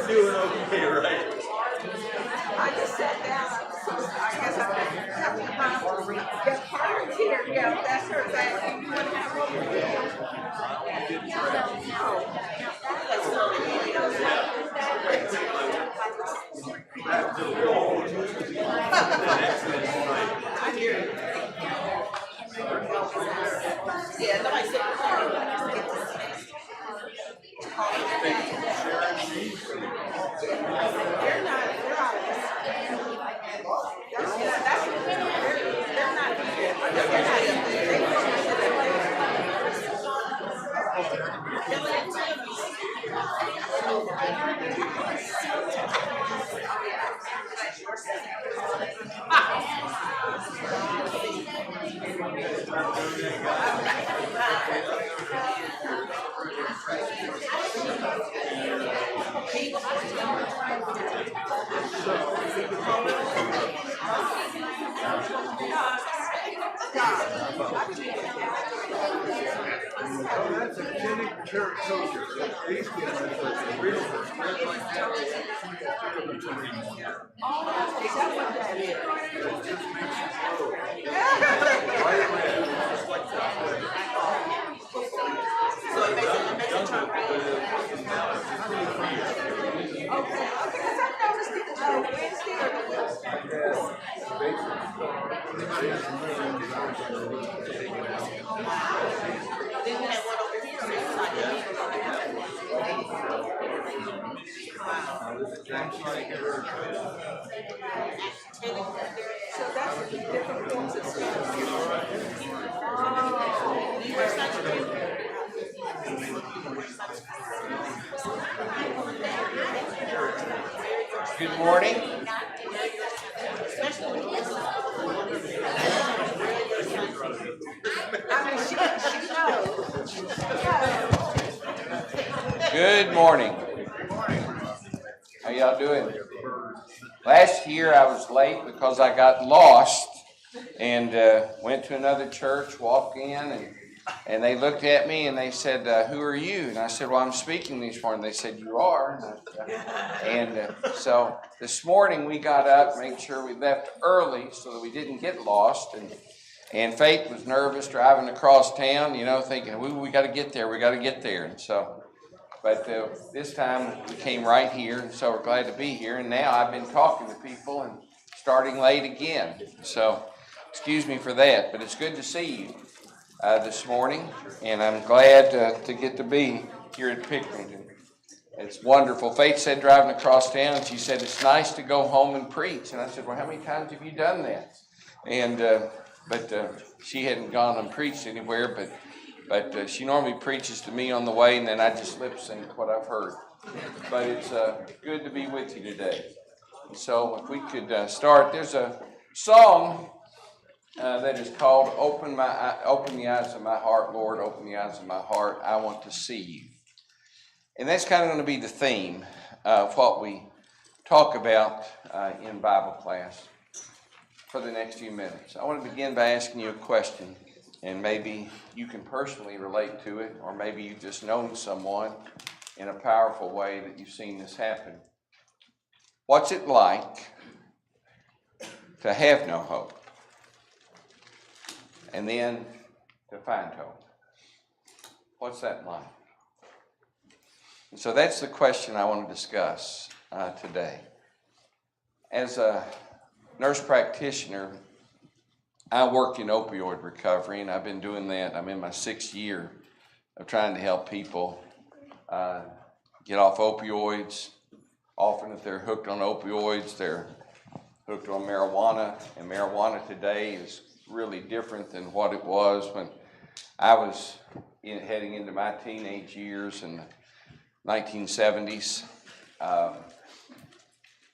We're doing okay, right? I just sat down. I guess I'm having the parents here. Yeah, that's her thing. You want to have over here? I hear you. Yeah, nobody said they're not. They're out of this. They're not here. They're not up That's a Kenny Church culture. These kids are real so that's different forms of stuff. Good morning. Good morning. How y'all doing? Last year I was late because I got lost and went to another church, walked in, and they looked at me and they said, who are you? And I said, well, I'm speaking this morning. They said, you are? So this morning we got up, made sure we left early so that we didn't get lost. And Faith was nervous driving across town, thinking, we got to get there, And so, but this time we came right here, and so we're glad to be here. And now I've been talking to people and starting late again. So excuse me for that, but it's good to see you this morning. And I'm glad to get to be here at Pickerington. It's wonderful. Faith said driving across town, she said, it's nice to go home and preach. And I said, well, how many times have you done that? And but she hadn't gone and preached anywhere, but she normally preaches to me on the way, and then I just lip sync what I've heard. But it's good to be with you today. So if we could start, there's a song that is called Open the Eyes of My Heart, Lord, Open the Eyes of My Heart, I Want to See You. And that's kind of going to be the theme of what we talk about in Bible class for the next few minutes. I want to begin by asking you a question, and maybe you can personally relate to it, or maybe you've just known someone in a powerful way that you've seen this happen. What's it like to have no hope, and then to find hope? What's that like? And so that's the question I want to discuss today. As a nurse practitioner, I work in opioid recovery, and I've been doing that. I'm in my 6th year of trying to help people get off opioids. Often if they're hooked on opioids, they're hooked on marijuana, and marijuana today is really different than what it was when I was heading into my teenage years in the 1970s.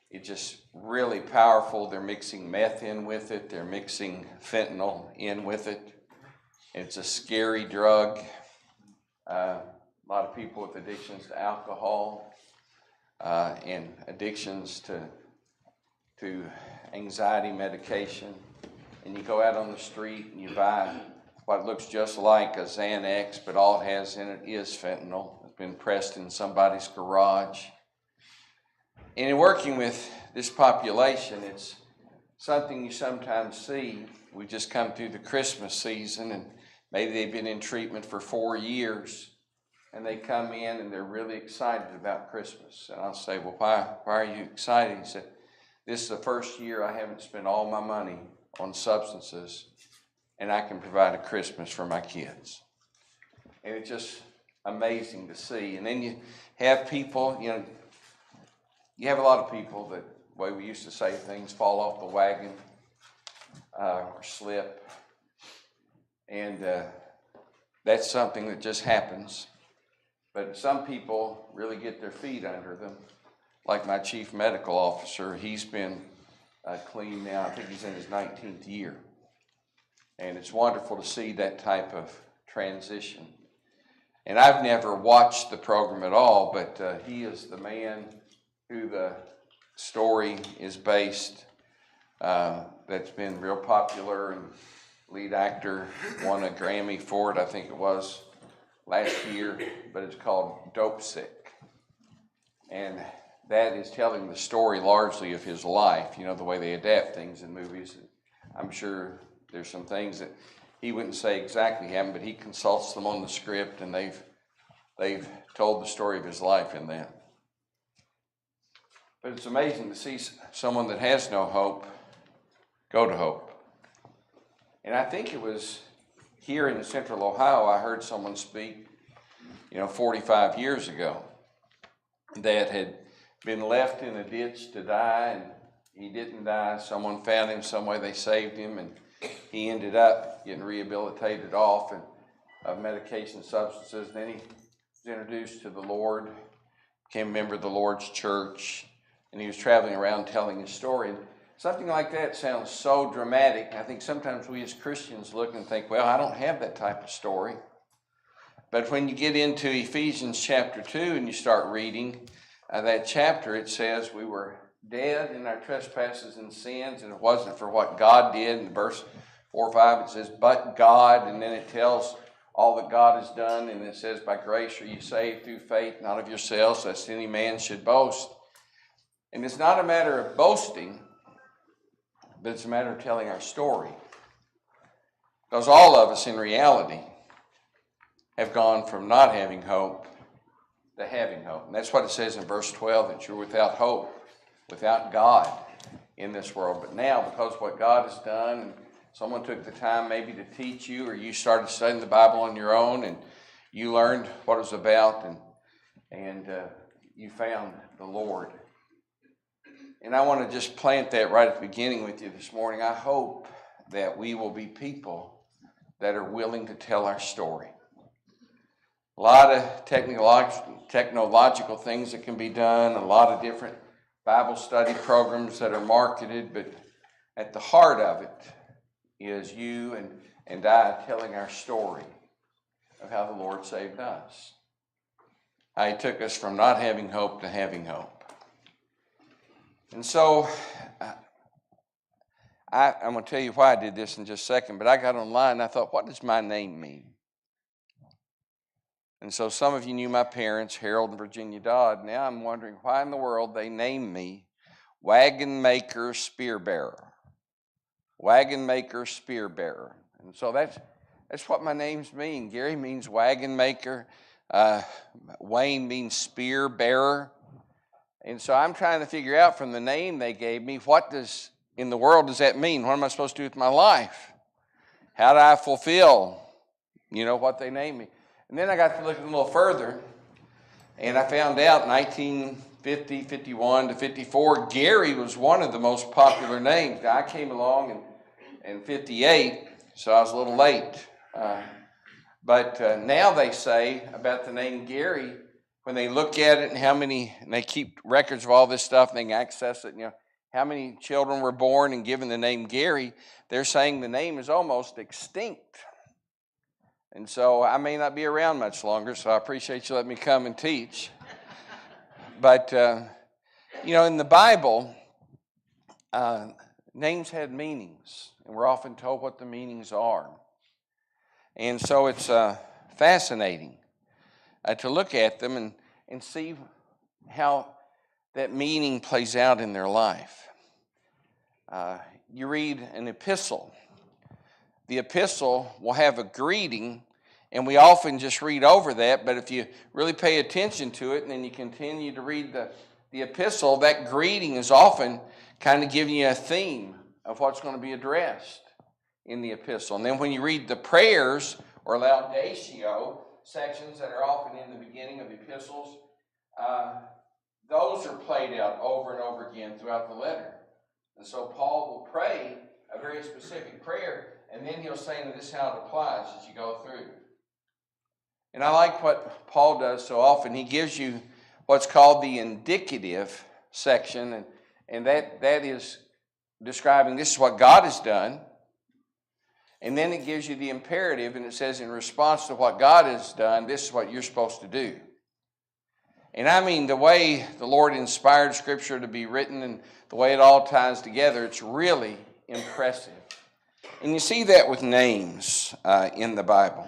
It's just really powerful. They're mixing meth in with it. They're mixing fentanyl in with it. It's a scary drug. A lot of people with addictions to alcohol and addictions to anxiety medication. And you go out on the street and you buy what looks just like a Xanax, but all it has in it is fentanyl. It's been pressed in somebody's garage. And in working with this population, it's something you sometimes see. We just come through the Christmas season, and maybe they've been in treatment for 4 years, and they come in and they're really excited about Christmas. And I'll say, well, why are you excited? He said, this is the first year I haven't spent all my money on substances, and I can provide a Christmas for my kids. And it's just amazing to see. And then you have people, you have a lot of people that, the way we used to say things, fall off the wagon or slip. And that's something that just happens. But some people really get their feet under them. Like my chief medical officer, he's been clean now. I think he's in his 19th year. And it's wonderful to see that type of transition. And I've never watched the program at all, but he is the man who the story is based, that's been real popular, and lead actor won a Grammy for it, I think it was last year, but it's called Dope Sick. And that is telling the story largely of his life, the way they adapt things in movies. I'm sure there's some things that he wouldn't say exactly happened, but he consults them on the script, and they've told the story of his life in that. But it's amazing to see someone that has no hope go to hope. And I think it was here in Central Ohio, I heard someone speak, 45 years ago, that had been left in a ditch to die, and he didn't die. Someone found him some way, they saved him, and he ended up getting rehabilitated off of medication substances. Then he was introduced to the Lord, became a member of the Lord's church, and he was traveling around telling his story. And something like that sounds so dramatic. I think sometimes we as Christians look and think, well, I don't have that type of story. But when you get into Ephesians chapter 2 and you start reading that chapter, it says we were dead in our trespasses and sins, and it wasn't for what God did. In verse 4 or 5 it says, but God, and then it tells all that God has done, and it says, by grace are you saved through faith, not of yourselves, lest any man should boast. And it's not a matter of boasting, but it's a matter of telling our story. Because all of us in reality have gone from not having hope to having hope. And that's what it says in verse 12, that you're without hope, without God in this world. But now, because of what God has done, and someone took the time maybe to teach you, or you started studying the Bible on your own, and you learned what it was about, and you found the Lord. And I want to just plant that right at the beginning with you this morning. I hope that we will be people that are willing to tell our story. A lot of technological things that can be done, a lot of different Bible study programs that are marketed, but at the heart of it is you and I telling our story of how the Lord saved us. How He took us from not having hope to having hope. And so, I'm going to tell you why I did this in just a second, but I got online and I thought, what does my name mean? And so some of you knew my parents, Harold and Virginia Dodd. Now I'm wondering why in the world they named me Wagon Maker Spear Bearer. Wagon Maker Spear Bearer. And so that's what my names mean. Gary means wagon maker. Wayne means spear bearer. And so I'm trying to figure out from the name they gave me, what in the world does that mean? What am I supposed to do with my life? How do I fulfill, what they named me? And then I got to look a little further, and I found out 1950, 51 to 54, Gary was one of the most popular names. Now, I came along in 58, so I was a little late. But now they say about the name Gary, when they look at it and they keep records of all this stuff, and they can access it, how many children were born and given the name Gary, they're saying the name is almost extinct. And so I may not be around much longer, so I appreciate you letting me come and teach. But, in the Bible, names had meanings, and we're often told what the meanings are. And so it's fascinating to look at them and see how that meaning plays out in their life. You read an epistle. The epistle will have a greeting, and we often just read over that, but if you really pay attention to it and then you continue to read the epistle, that greeting is often kind of giving you a theme of what's going to be addressed in the epistle. And then when you read the prayers or laudatio sections that are often in the beginning of epistles, those are played out over and over again throughout the letter. And so Paul will pray a very specific prayer, and then he'll say, and this is how it applies as you go through. And I like what Paul does so often. He gives you what's called the indicative section, and that is describing this is what God has done. And then it gives you the imperative, and it says in response to what God has done, this is what you're supposed to do. And I mean, the way the Lord inspired Scripture to be written and the way it all ties together, it's really impressive. And you see that with names in the Bible.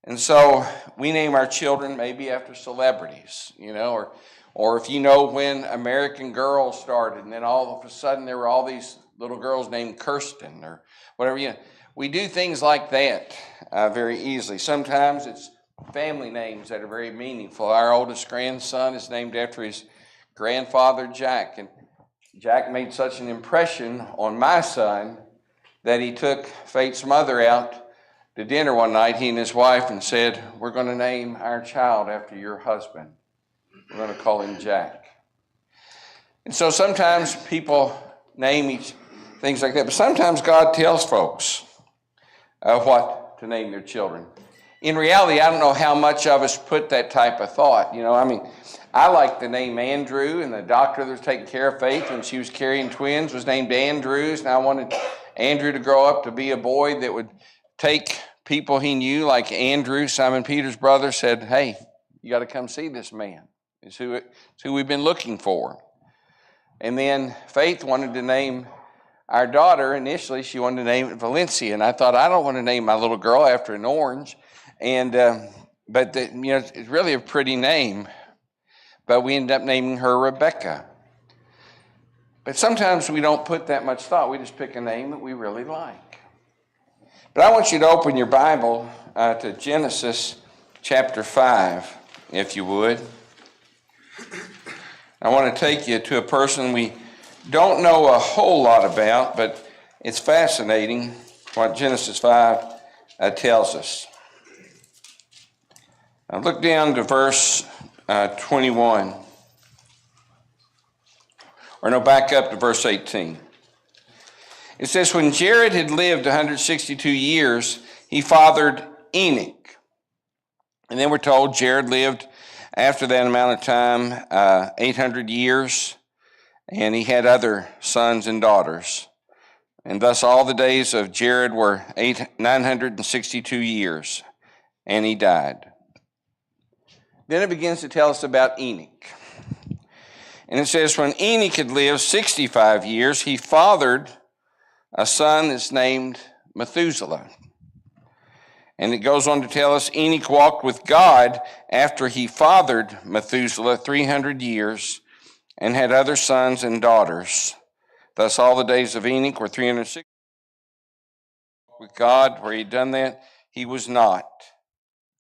And so we name our children maybe after celebrities, or if you know when American Girl started, and then all of a sudden there were all these little girls named Kirsten or whatever. We do things like that very easily. Sometimes it's family names that are very meaningful. Our oldest grandson is named after his grandfather, Jack. And Jack made such an impression on my son that he took Faith's mother out to dinner one night, he and his wife, and said, we're going to name our child after your husband. We're going to call him Jack. And so sometimes people name things like that, but sometimes God tells folks what to name their children. In reality, I don't know how much of us put that type of thought. I like the name Andrew, and the doctor that was taking care of Faith when she was carrying twins was named Andrews, and I wanted Andrew to grow up to be a boy that would take people he knew, like Andrew, Simon Peter's brother, said, hey, you got to come see this man. It's who we've been looking for. And then Faith wanted to name our daughter. Initially, she wanted to name it Valencia, and I thought, I don't want to name my little girl after an orange. But it's really a pretty name. But we ended up naming her Rebecca. But sometimes we don't put that much thought. We just pick a name that we really like. But I want you to open your Bible to Genesis chapter 5, if you would. I want to take you to a person we don't know a whole lot about, but it's fascinating what Genesis 5 tells us. Now look down to verse 21. Back up to verse 18. It says, when Jared had lived 162 years, he fathered Enoch. And then we're told Jared lived after that amount of time 800 years, and he had other sons and daughters. And thus all the days of Jared were 962 years, and he died. Then it begins to tell us about Enoch. And it says, when Enoch had lived 65 years, he fathered a son that's named Methuselah. And it goes on to tell us Enoch walked with God after he fathered Methuselah 300 years and had other sons and daughters. Thus all the days of Enoch were 360. With God, where he'd done that, he was not,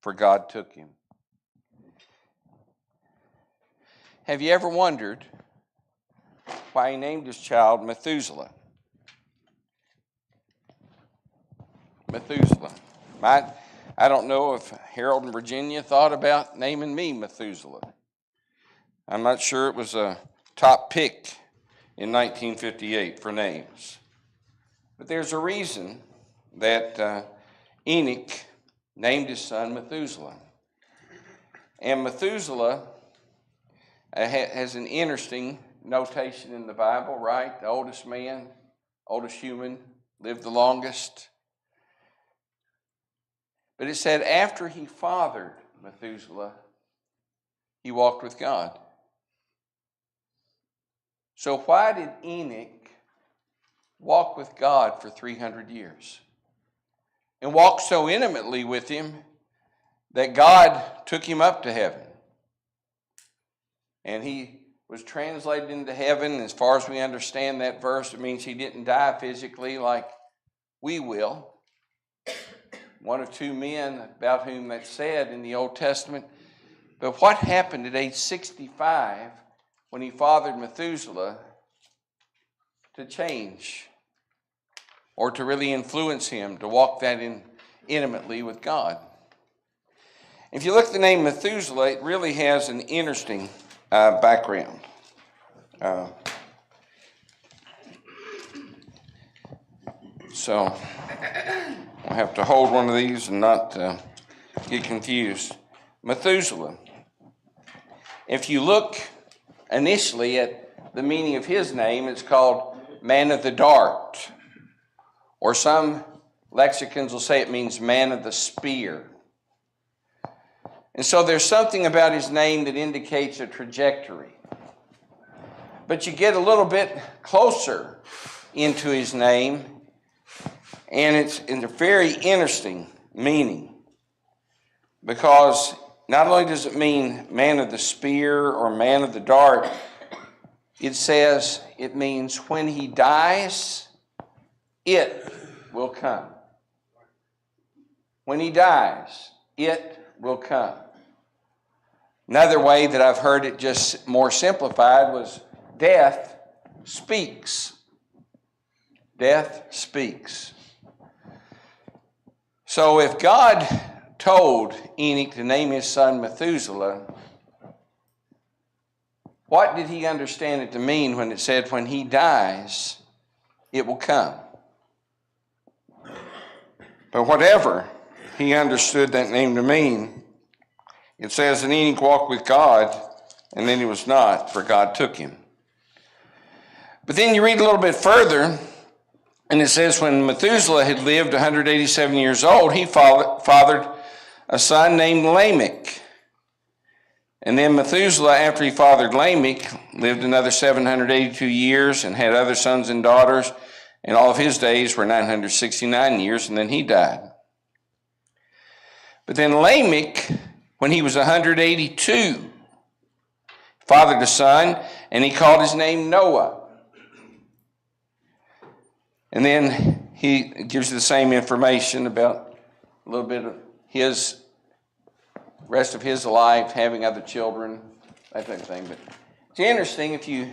for God took him. Have you ever wondered why he named his child Methuselah? Methuselah. I don't know if Harold and Virginia thought about naming me Methuselah. I'm not sure it was a top pick in 1958 for names. But there's a reason that Enoch named his son Methuselah. And Methuselah has an interesting notation in the Bible, right? The oldest man, oldest human, lived the longest. But it said after he fathered Methuselah, he walked with God. So why did Enoch walk with God for 300 years? And walk so intimately with him that God took him up to heaven. And he was translated into heaven. As far as we understand that verse, it means he didn't die physically like we will. One of two men about whom that's said in the Old Testament. But what happened at age 65 when he fathered Methuselah to change or to really influence him to walk that in intimately with God? If you look at the name Methuselah, it really has an interesting background. So I have to hold one of these and not get confused. Methuselah. If you look initially at the meaning of his name, it's called man of the dart. Or some lexicons will say it means man of the spear. And so there's something about his name that indicates a trajectory. But you get a little bit closer into his name, and it's a very interesting meaning. Because not only does it mean man of the spear or man of the dart, it says it means when he dies, it will come. When he dies, it will come. Another way that I've heard it just more simplified was death speaks. Death speaks. So if God told Enoch to name his son Methuselah, what did he understand it to mean when it said when he dies, it will come? But whatever he understood that name to mean, it says that Enoch walked with God, and then he was not, for God took him. But then you read a little bit further, and it says when Methuselah had lived 187 years old, he fathered a son named Lamech. And then Methuselah, after he fathered Lamech, lived another 782 years and had other sons and daughters, and all of his days were 969 years, and then he died. But then Lamech, when he was 182, fathered a son, and he called his name Noah. And then he gives you the same information about a little bit of his rest of his life, having other children, that type of thing. But it's interesting if you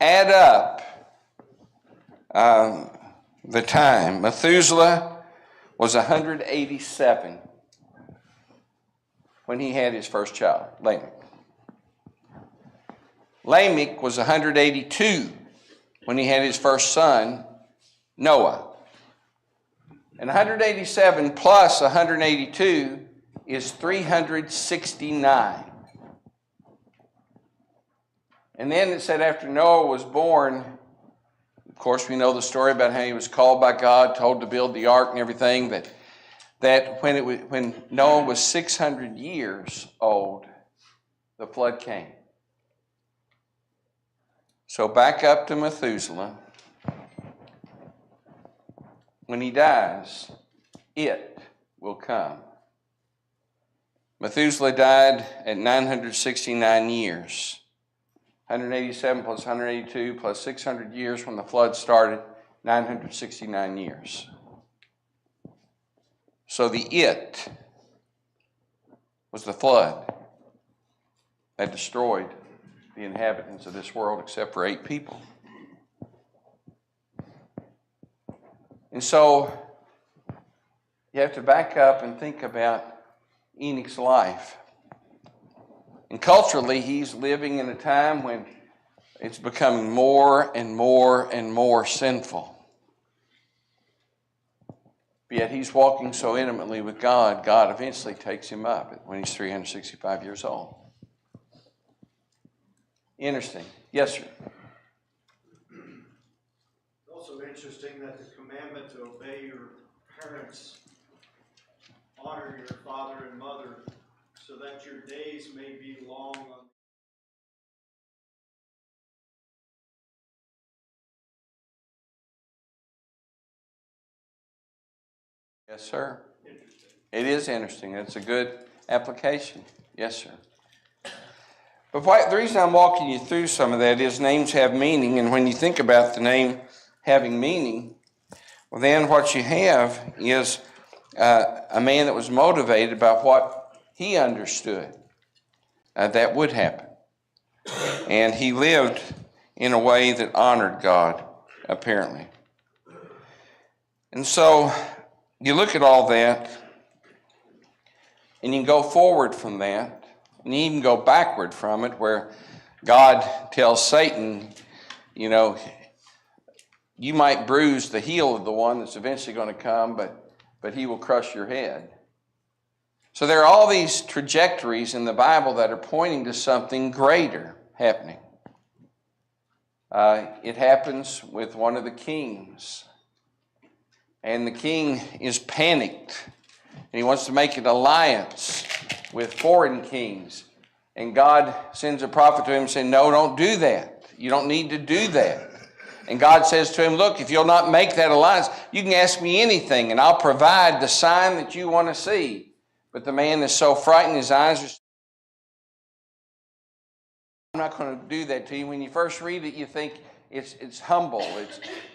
add up the time. Methuselah was 187 when he had his first child, Lamech. Lamech was 182 when he had his first son, Noah. And 187 plus 182 is 369. And then it said after Noah was born, of course we know the story about how he was called by God, told to build the ark and everything, that when Noah was 600 years old, the flood came. So back up to Methuselah. When he dies, it will come. Methuselah died at 969 years. 187 plus 182 plus 600 years when the flood started, 969 years. So the it was the flood that destroyed the inhabitants of this world except for 8 people. And so you have to back up and think about Enoch's life. And culturally, he's living in a time when it's becoming more and more and more sinful. But yet he's walking so intimately with God, God eventually takes him up when he's 365 years old. Interesting. Yes, sir. Also interesting that the commandment to obey your parents, honor your father and mother, so that your days may be long on. Yes, sir. It is interesting. It's a good application. Yes, sir. But the reason I'm walking you through some of that is names have meaning, and when you think about the name having meaning, well, then what you have is a man that was motivated by what he understood that would happen. And he lived in a way that honored God, apparently. And so you look at all that, and you can go forward from that, and you even go backward from it, where God tells Satan, you know, you might bruise the heel of the one that's eventually going to come, but he will crush your head. So there are all these trajectories in the Bible that are pointing to something greater happening. It happens with one of the kings. And the king is panicked. And he wants to make an alliance with foreign kings. And God sends a prophet to him saying, no, don't do that. You don't need to do that. And God says to him, look, if you'll not make that alliance, you can ask me anything, and I'll provide the sign that you want to see. But the man is so frightened, his eyes are... I'm not going to do that to you. When you first read it, you think it's humble.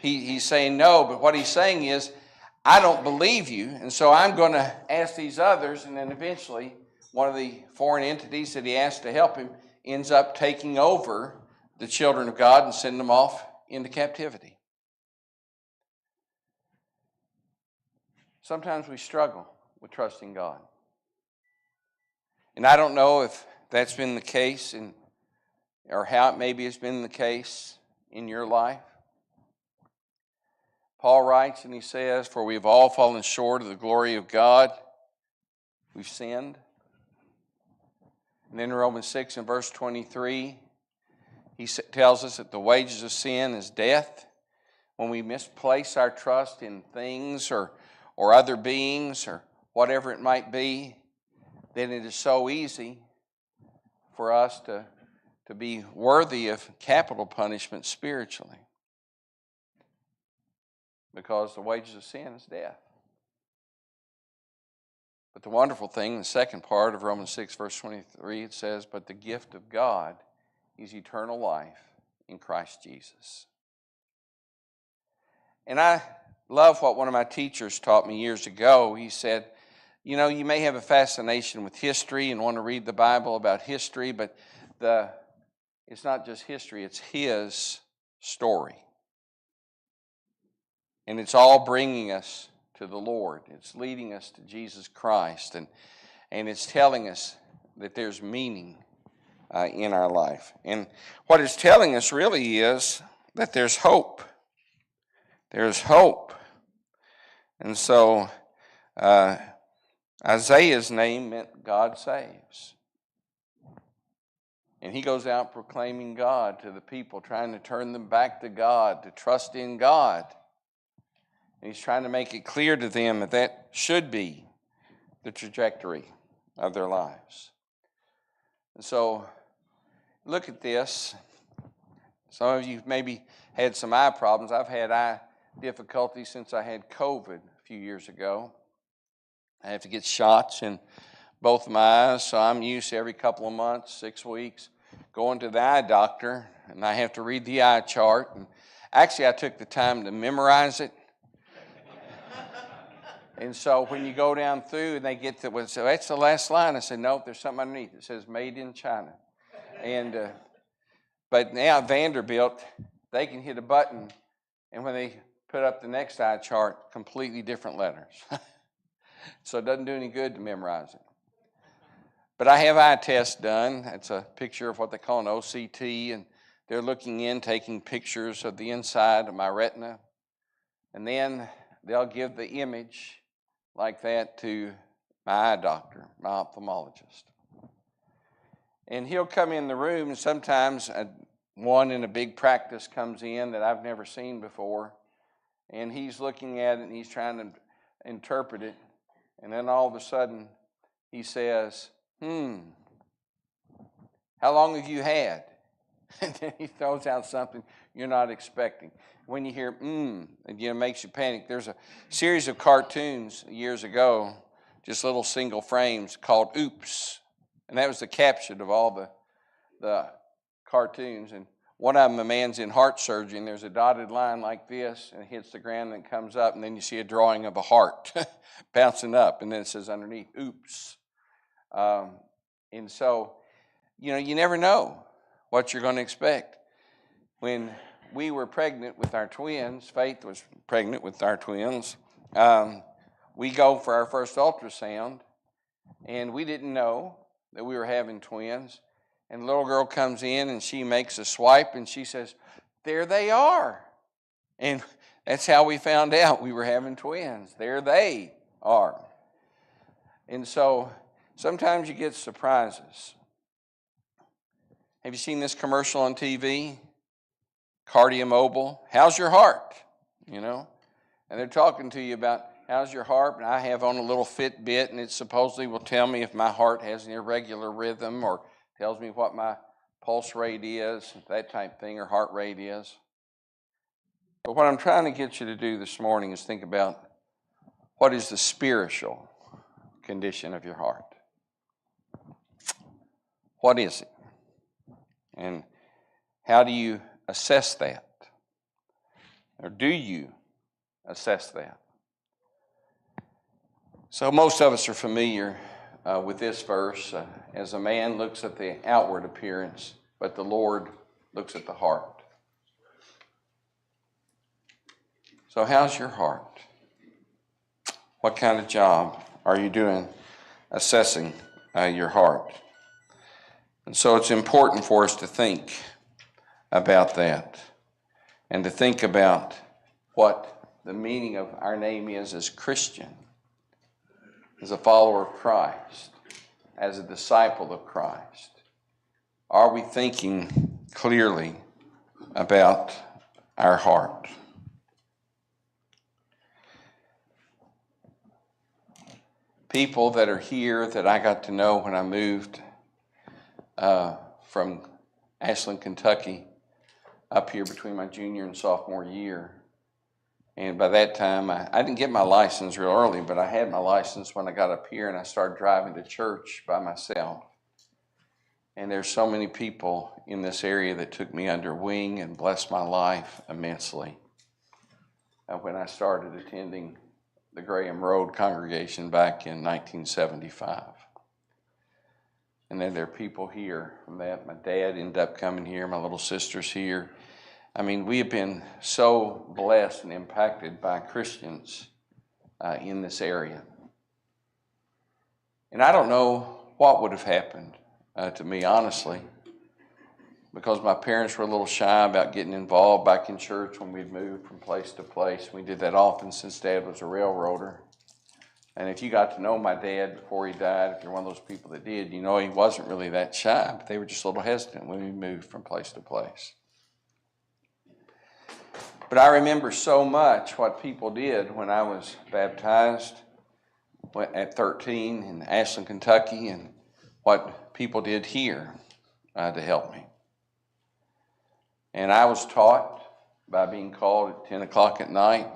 He's saying no, but what he's saying is, I don't believe you, and so I'm going to ask these others, and then eventually one of the foreign entities that he asked to help him ends up taking over the children of God and sending them off into captivity. Sometimes we struggle with trusting God. And I don't know if that's been the case or how it maybe has been the case in your life. Paul writes and he says, for we have all fallen short of the glory of God. We've sinned. And then in Romans 6 and verse 23, he tells us that the wages of sin is death. When we misplace our trust in things or other beings or whatever it might be, then it is so easy for us to be worthy of capital punishment spiritually. Because the wages of sin is death. But the wonderful thing, the second part of Romans 6, verse 23, it says, but the gift of God is eternal life in Christ Jesus. And I love what one of my teachers taught me years ago. He said, you know, you may have a fascination with history and want to read the Bible about history, but it's not just history, it's his story. And it's all bringing us to the Lord. It's leading us to Jesus Christ. And it's telling us that there's meaning in our life. And what it's telling us really is that there's hope. There's hope. And so Isaiah's name meant God saves. And he goes out proclaiming God to the people, trying to turn them back to God, to trust in God. And he's trying to make it clear to them that that should be the trajectory of their lives. And so, look at this. Some of you maybe had some eye problems. I've had eye difficulties since I had COVID a few years ago. I have to get shots in both of my eyes, so I'm used to every couple of months, 6 weeks, going to the eye doctor, and I have to read the eye chart. And actually, I took the time to memorize it. And so when you go down through and they get to, so that's the last line. I said, no, there's something underneath. It says made in China. And but now Vanderbilt, they can hit a button, and when they put up the next eye chart, completely different letters. So it doesn't do any good to memorize it. But I have eye tests done. It's a picture of what they call an OCT, and they're looking in, taking pictures of the inside of my retina. And then they'll give the image like that to my eye doctor, my ophthalmologist. And he'll come in the room, and sometimes one in a big practice comes in that I've never seen before, and he's looking at it and he's trying to interpret it, and then all of a sudden he says, how long have you had? And then he throws out something you're not expecting. When you hear, it makes you panic. There's a series of cartoons years ago, just little single frames called Oops. And that was the caption of all the cartoons, and one of them, a man's in heart surgery, and there's a dotted line like this, and it hits the ground and comes up, and then you see a drawing of a heart bouncing up, and then it says underneath, oops. And so, you never know what you're going to expect. When we were pregnant with our twins, Faith was pregnant with our twins, we go for our first ultrasound, and we didn't know that we were having twins. And the little girl comes in and she makes a swipe and she says, there they are. And that's how we found out we were having twins. There they are. And so sometimes you get surprises. Have you seen this commercial on TV? Cardia Mobile. How's your heart? And they're talking to you about how's your heart. And I have on a little Fitbit, and it supposedly will tell me if my heart has an irregular rhythm, or tells me what my pulse rate is, that type thing, or heart rate is. But what I'm trying to get you to do this morning is think about what is the spiritual condition of your heart. What is it? And how do you assess that? Or do you assess that? So most of us are familiar with this verse. As a man looks at the outward appearance, but the Lord looks at the heart. So how's your heart? What kind of job are you doing assessing your heart? And so it's important for us to think about that, and to think about what the meaning of our name is as Christian, as a follower of Christ, as a disciple of Christ. Are we thinking clearly about our heart? People that are here that I got to know when I moved from Ashland, Kentucky, up here between my junior and sophomore year. And by that time, I didn't get my license real early, but I had my license when I got up here and I started driving to church by myself. And there's so many people in this area that took me under wing and blessed my life immensely. When I started attending the Graham Road congregation back in 1975. And then there are people here from that. My dad ended up coming here. My little sister's here. I mean, we have been so blessed and impacted by Christians in this area. And I don't know what would have happened to me, honestly, because my parents were a little shy about getting involved back in church when we'd moved from place to place. We did that often since Dad was a railroader. And if you got to know my dad before he died, if you're one of those people that did, he wasn't really that shy, but they were just a little hesitant when we moved from place to place. But I remember so much what people did when I was baptized at 13 in Ashland, Kentucky, and what people did here to help me. And I was taught by being called at 10 o'clock at night.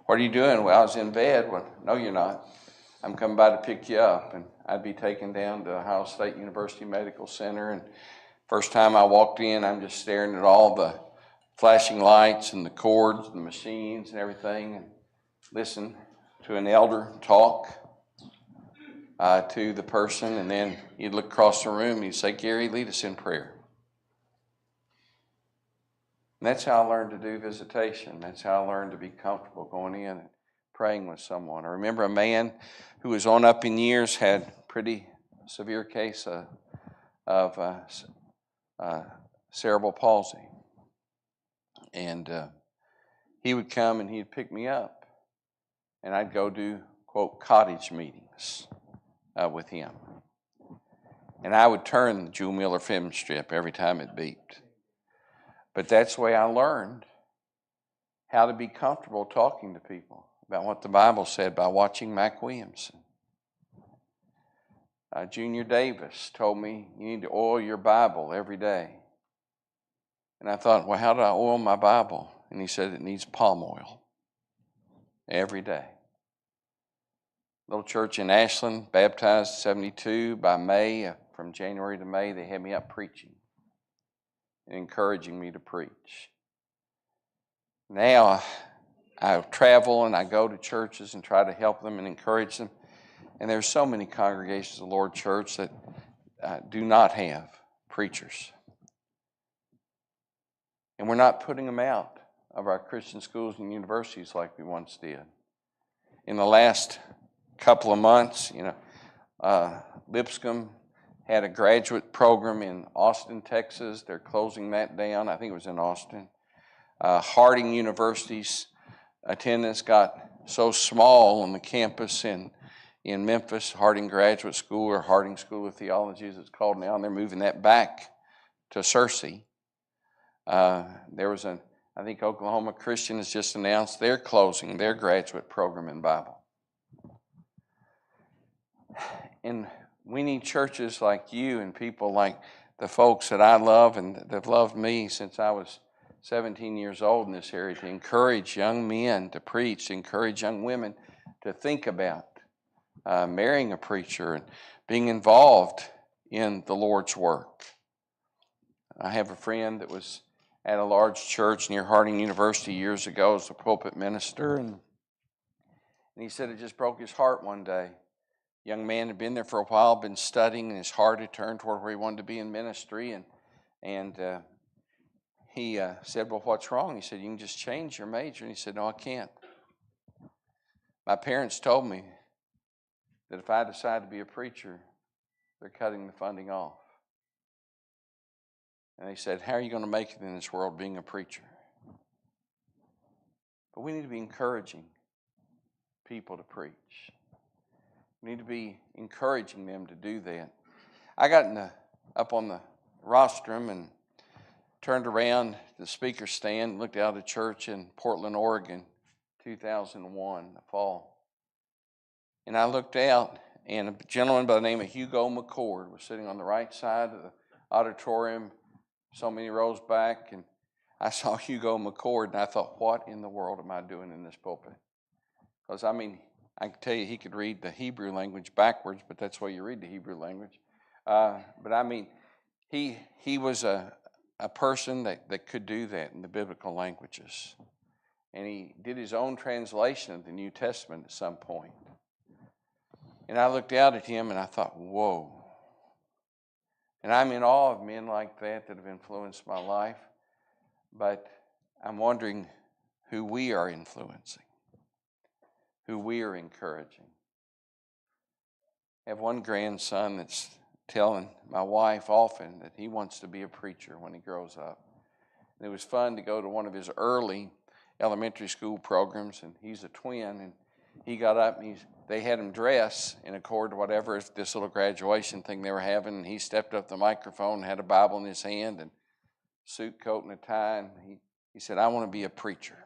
What are you doing? Well, I was in bed. Well, no, you're not. I'm coming by to pick you up. And I'd be taken down to Ohio State University Medical Center. And first time I walked in, I'm just staring at all the flashing lights and the cords and the machines and everything, and listen to an elder talk to the person. And then you'd look across the room and you'd say, Gary, lead us in prayer. And that's how I learned to do visitation. That's how I learned to be comfortable going in and praying with someone. I remember a man who was on up in years, had pretty severe case of cerebral palsy. And he would come and he'd pick me up. And I'd go do, quote, cottage meetings with him. And I would turn the Jewel Miller film strip every time it beeped. But that's the way I learned how to be comfortable talking to people about what the Bible said by watching Mac Williamson. Junior Davis told me, you need to oil your Bible every day. And I thought, well, how do I oil my Bible? And he said it needs palm oil every day. Little church in Ashland, baptized 72. By May, from January to May, they had me up preaching and encouraging me to preach. Now I travel and I go to churches and try to help them and encourage them. And there's so many congregations of the Lord Church that do not have preachers. And we're not putting them out of our Christian schools and universities like we once did. In the last couple of months, Lipscomb had a graduate program in Austin, Texas. They're closing that down. I think it was in Austin. Harding University's attendance got so small on the campus in Memphis, Harding Graduate School, or Harding School of Theology as it's called now, and they're moving that back to Searcy. There was I think Oklahoma Christian has just announced they're closing their graduate program in Bible. And we need churches like you and people like the folks that I love and that have loved me since I was 17 years old in this area to encourage young men to preach, to encourage young women to think about marrying a preacher and being involved in the Lord's work. I have a friend that was at a large church near Harding University years ago as a pulpit minister, and he said it just broke his heart one day. Young man had been there for a while, been studying, and his heart had turned toward where he wanted to be in ministry, and he said, well, what's wrong? He said, you can just change your major. And he said, no, I can't. My parents told me that if I decide to be a preacher, they're cutting the funding off. And they said, how are you going to make it in this world being a preacher? But we need to be encouraging people to preach. We need to be encouraging them to do that. I got up on the rostrum and turned around to the speaker stand, looked out at a church in Portland, Oregon, 2001, the fall. And I looked out, and a gentleman by the name of Hugo McCord was sitting on the right side of the auditorium, so many rows back, and I saw Hugo McCord, and I thought, what in the world am I doing in this pulpit? Because, I can tell you he could read the Hebrew language backwards, but that's why you read the Hebrew language. He was a person that could do that in the biblical languages. And he did his own translation of the New Testament at some point. And I looked out at him and I thought, whoa. And I'm in awe of men like that have influenced my life. But I'm wondering who we are influencing, who we are encouraging. I have one grandson that's telling my wife often that he wants to be a preacher when he grows up. And it was fun to go to one of his early elementary school programs, and he's a twin, and he got up and they had him dress in accord to whatever this little graduation thing they were having, and he stepped up the microphone and had a Bible in his hand and suit, coat, and a tie, and he said, I want to be a preacher.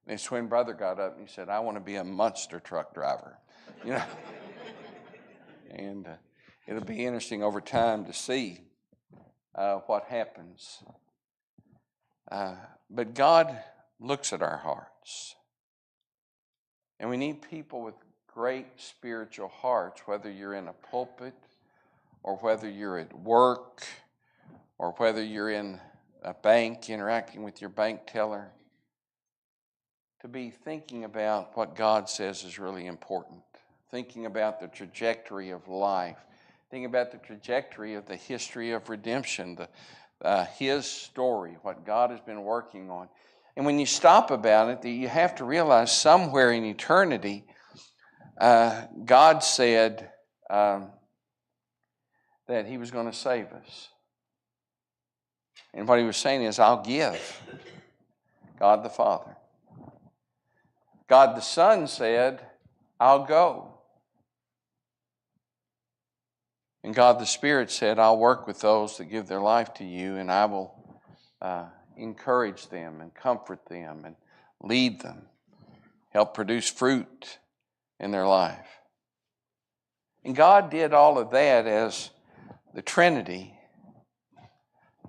And his twin brother got up and he said, I want to be a monster truck driver. And it'll be interesting over time to see what happens. But God looks at our hearts. And we need people with great spiritual hearts, whether you're in a pulpit or whether you're at work or whether you're in a bank interacting with your bank teller, to be thinking about what God says is really important, thinking about the trajectory of life, thinking about the trajectory of the history of redemption, His story, what God has been working on. And when you stop about it, you have to realize somewhere in eternity, God said that He was going to save us. And what He was saying is, I'll give. God the Father. God the Son said, I'll go. And God the Spirit said, I'll work with those that give their life to you, and I will encourage them and comfort them and lead them, help produce fruit in their life. And God did all of that as the Trinity.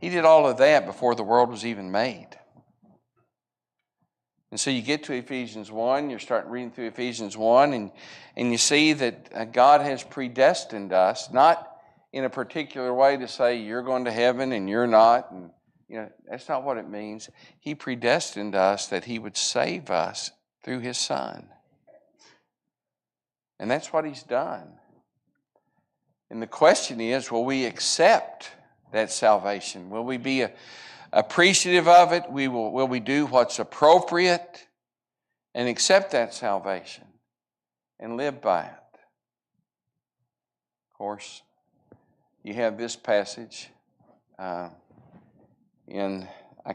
He did all of that before the world was even made. And so you get to Ephesians 1, you're starting reading through Ephesians 1, and you see that God has predestined us, not in a particular way to say you're going to heaven and you're not. And that's not what it means. He predestined us that He would save us through His Son. And that's what He's done. And the question is, will we accept that salvation? Will we be appreciative of it? Will we do what's appropriate and accept that salvation and live by it? Of course, you have this passage I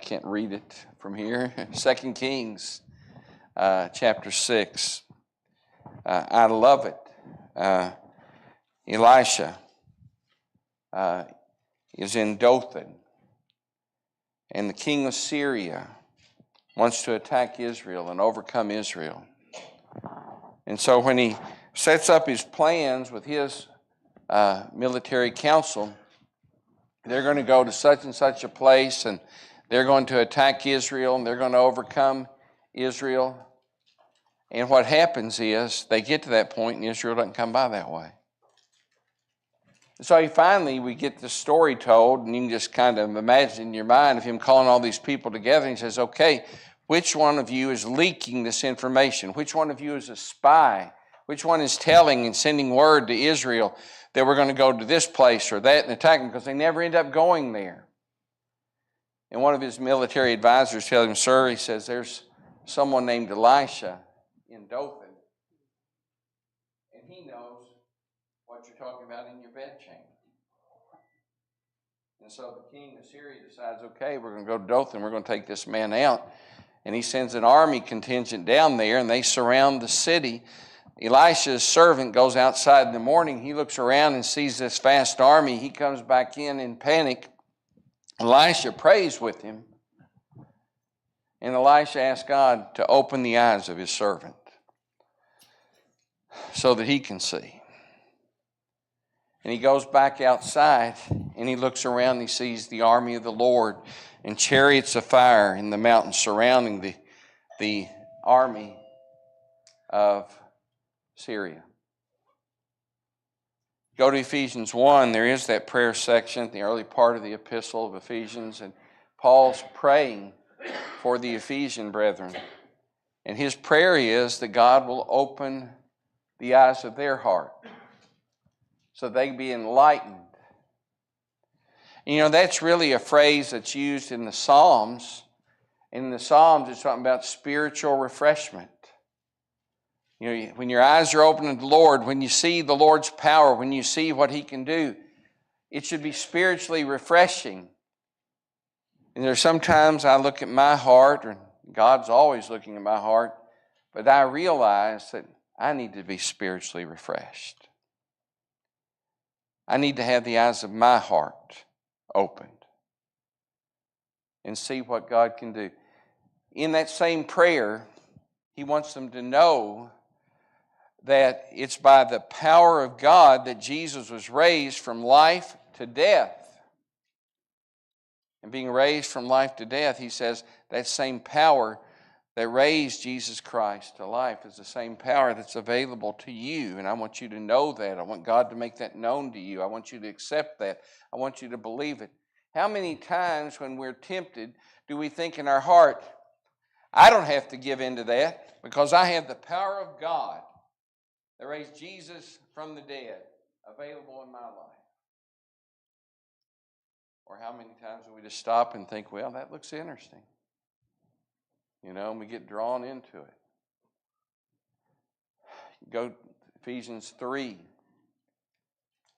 can't read it from here, 2 Kings chapter 6. I love it. Elisha is in Dothan, and the king of Syria wants to attack Israel and overcome Israel. And so when he sets up his plans with his military council, they're going to go to such and such a place, and they're going to attack Israel, and they're going to overcome Israel. And what happens is they get to that point, and Israel doesn't come by that way. So finally, we get the story told, and you can just kind of imagine in your mind of him calling all these people together, and he says, okay, which one of you is leaking this information? Which one of you is a spy? Which one is telling and sending word to Israel that we're going to go to this place or that and attack them? Because they never end up going there. And one of his military advisors tells him, sir, he says, there's someone named Elisha in Dothan, and he knows what you're talking about in your bedchamber. And so the king of Syria decides, okay, we're going to go to Dothan, we're going to take this man out. And he sends an army contingent down there, and they surround the city. Elisha's servant goes outside in the morning. He looks around and sees this vast army. He comes back in panic. Elisha prays with him. And Elisha asks God to open the eyes of his servant so that he can see. And he goes back outside, and he looks around, and he sees the army of the Lord and chariots of fire in the mountains surrounding the army of Syria. Go to Ephesians 1, there is that prayer section, the early part of the epistle of Ephesians, and Paul's praying for the Ephesian brethren. And his prayer is that God will open the eyes of their heart so they can be enlightened. That's really a phrase that's used in the Psalms. In the Psalms, it's talking about spiritual refreshment. When your eyes are open to the Lord, when you see the Lord's power, when you see what He can do, it should be spiritually refreshing. And there's sometimes I look at my heart, and God's always looking at my heart, but I realize that I need to be spiritually refreshed. I need to have the eyes of my heart opened and see what God can do. In that same prayer, he wants them to know that it's by the power of God that Jesus was raised from life to death. And being raised from life to death, he says that same power that raised Jesus Christ to life is the same power that's available to you. And I want you to know that. I want God to make that known to you. I want you to accept that. I want you to believe it. How many times when we're tempted do we think in our heart, I don't have to give in to that because I have the power of God that raised Jesus from the dead available in my life? Or how many times do we just stop and think, well, that looks interesting? And we get drawn into it. Go to Ephesians 3,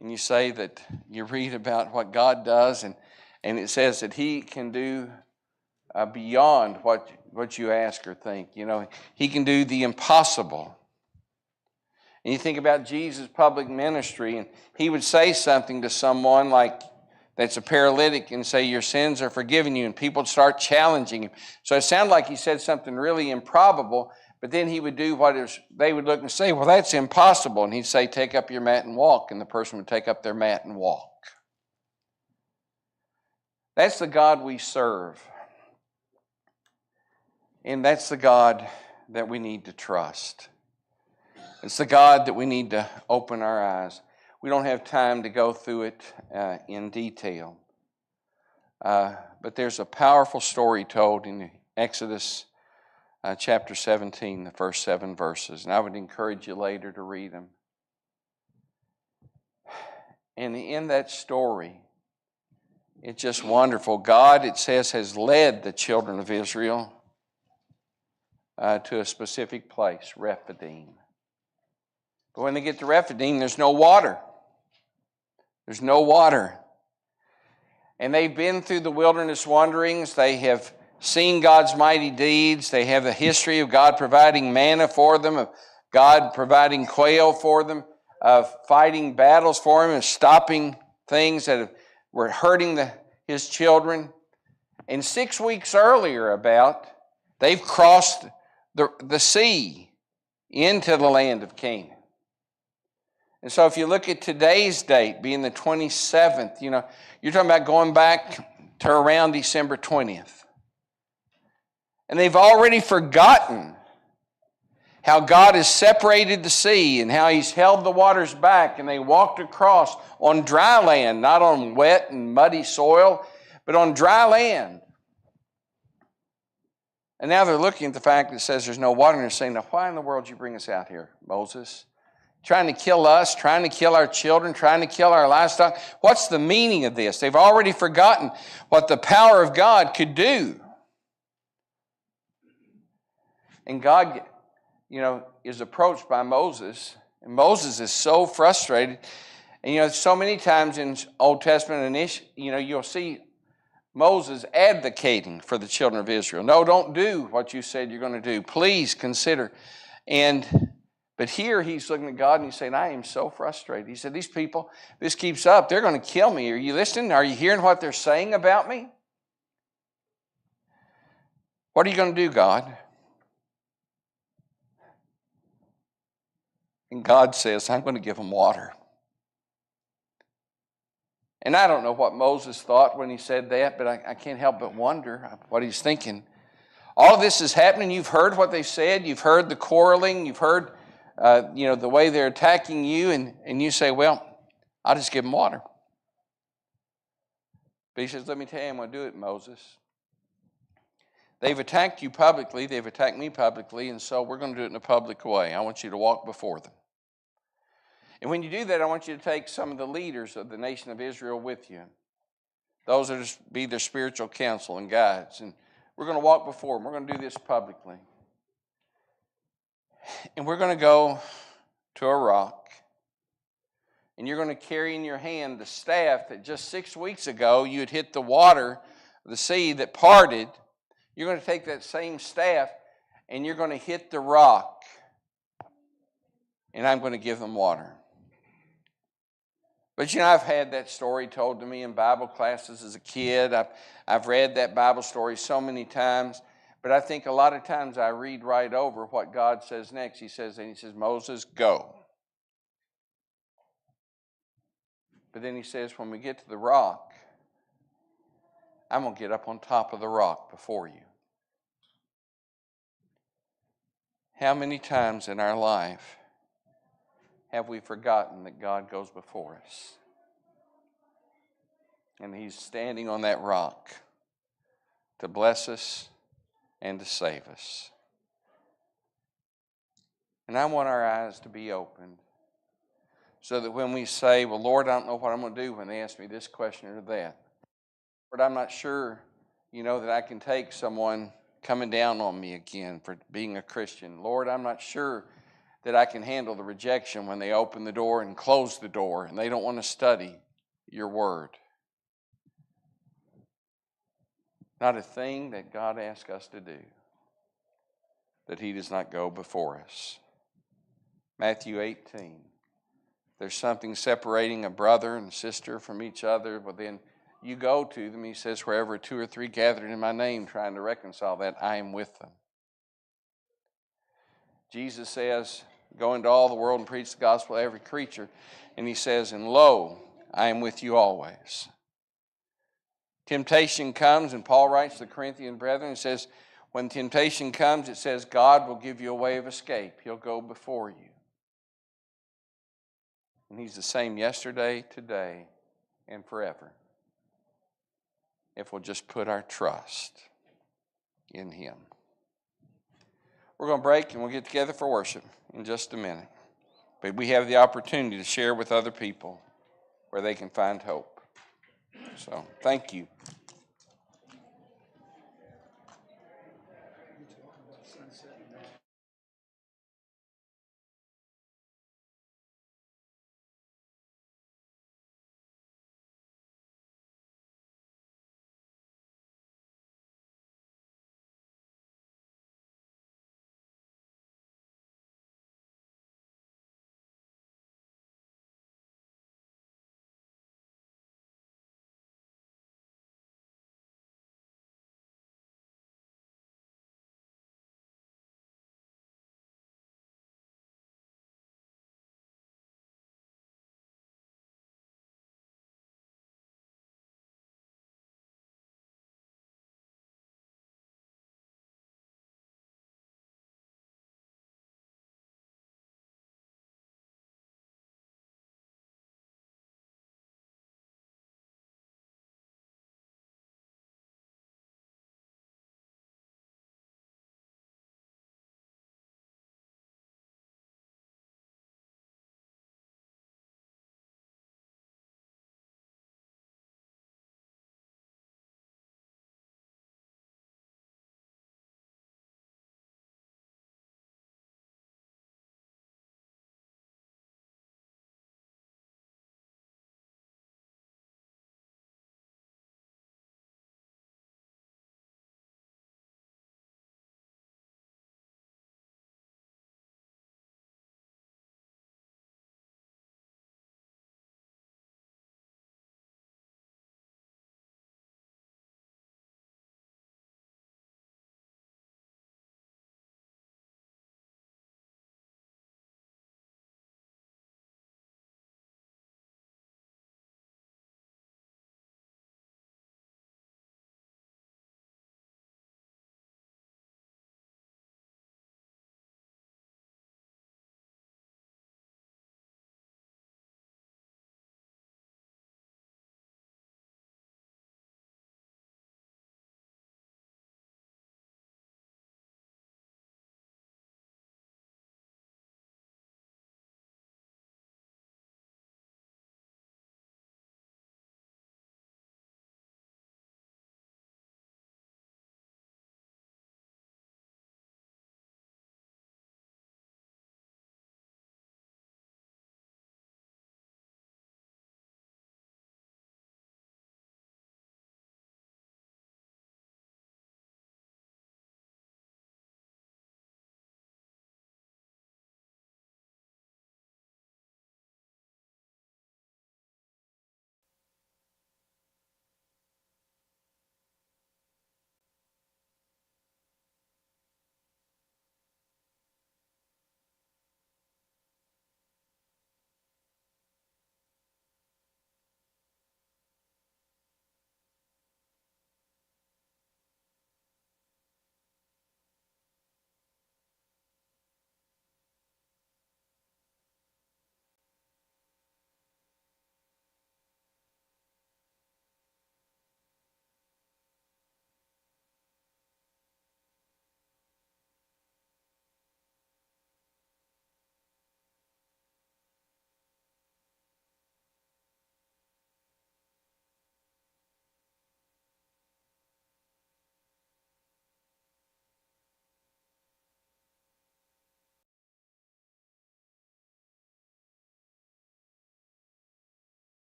and you say that you read about what God does, and it says that He can do beyond what you ask or think. He can do the impossible. And you think about Jesus' public ministry, and He would say something to someone like that's a paralytic and say, your sins are forgiven you, and people would start challenging him. So it sounded like he said something really improbable, but then he would do they would look and say, well, that's impossible. And he'd say, take up your mat and walk, and the person would take up their mat and walk. That's the God we serve. And that's the God that we need to trust. It's the God that we need to open our eyes. We don't have time to go through it in detail. But there's a powerful story told in Exodus chapter 17, the first 7 verses. And I would encourage you later to read them. And in that story, it's just wonderful. God, it says, has led the children of Israel to a specific place, Rephidim. But when they get to Rephidim, there's no water. There's no water. And they've been through the wilderness wanderings. They have seen God's mighty deeds. They have a history of God providing manna for them, of God providing quail for them, of fighting battles for them, and stopping things that were hurting his children. And 6 weeks earlier they've crossed the sea into the land of Canaan. And so if you look at today's date, being the 27th, you're talking about going back to around December 20th. And they've already forgotten how God has separated the sea and how He's held the waters back, and they walked across on dry land, not on wet and muddy soil, but on dry land. And now they're looking at the fact that it says there's no water, and they're saying, now why in the world did you bring us out here, Moses? Trying to kill us, trying to kill our children, trying to kill our livestock. What's the meaning of this? They've already forgotten what the power of God could do. And God, is approached by Moses, and Moses is so frustrated. And so many times in Old Testament, you'll see Moses advocating for the children of Israel. No, don't do what you said you're going to do. Please consider. But here he's looking at God and he's saying, I am so frustrated. He said, these people, this keeps up, they're going to kill me. Are you listening? Are you hearing what they're saying about me? What are you going to do, God? And God says, I'm going to give them water. And I don't know what Moses thought when he said that, but I can't help but wonder what he's thinking. All of this is happening. You've heard what they said. You've heard the quarreling. You've heard the way they're attacking you, and you say, well, I'll just give them water. But he says, let me tell you, I'm going to do it, Moses. They've attacked you publicly. They've attacked me publicly, and so we're going to do it in a public way. I want you to walk before them. And when you do that, I want you to take some of the leaders of the nation of Israel with you. Those are to be their spiritual counsel and guides. And we're going to walk before them. We're going to do this publicly. And we're going to go to a rock. And you're going to carry in your hand the staff that just 6 weeks ago you had hit the water, the sea that parted. You're going to take that same staff and you're going to hit the rock. And I'm going to give them water. But I've had that story told to me in Bible classes as a kid. I've read that Bible story so many times. But I think a lot of times I read right over what God says next. He says, Moses, go. But then he says, when we get to the rock, I'm going to get up on top of the rock before you. How many times in our life have we forgotten that God goes before us? And He's standing on that rock to bless us and to save us. And I want our eyes to be opened so that when we say, well, Lord, I don't know what I'm going to do when they ask me this question or that. Lord, I'm not sure, that I can take someone coming down on me again for being a Christian. Lord, I'm not sure that I can handle the rejection when they open the door and close the door and they don't want to study your word. Not a thing that God asks us to do that He does not go before us. Matthew 18. There's something separating a brother and sister from each other, but then you go to them. He says, wherever 2 or 3 gathered in my name trying to reconcile that, I am with them. Jesus says, go into all the world and preach the gospel to every creature. And He says, and lo, I am with you always. Temptation comes, and Paul writes to the Corinthian brethren and says, when temptation comes, it says God will give you a way of escape. He'll go before you. And He's the same yesterday, today, and forever. If we'll just put our trust in Him. We're going to break and we'll get together for worship in just a minute. But we have the opportunity to share with other people where they can find hope. So, thank you.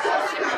Scott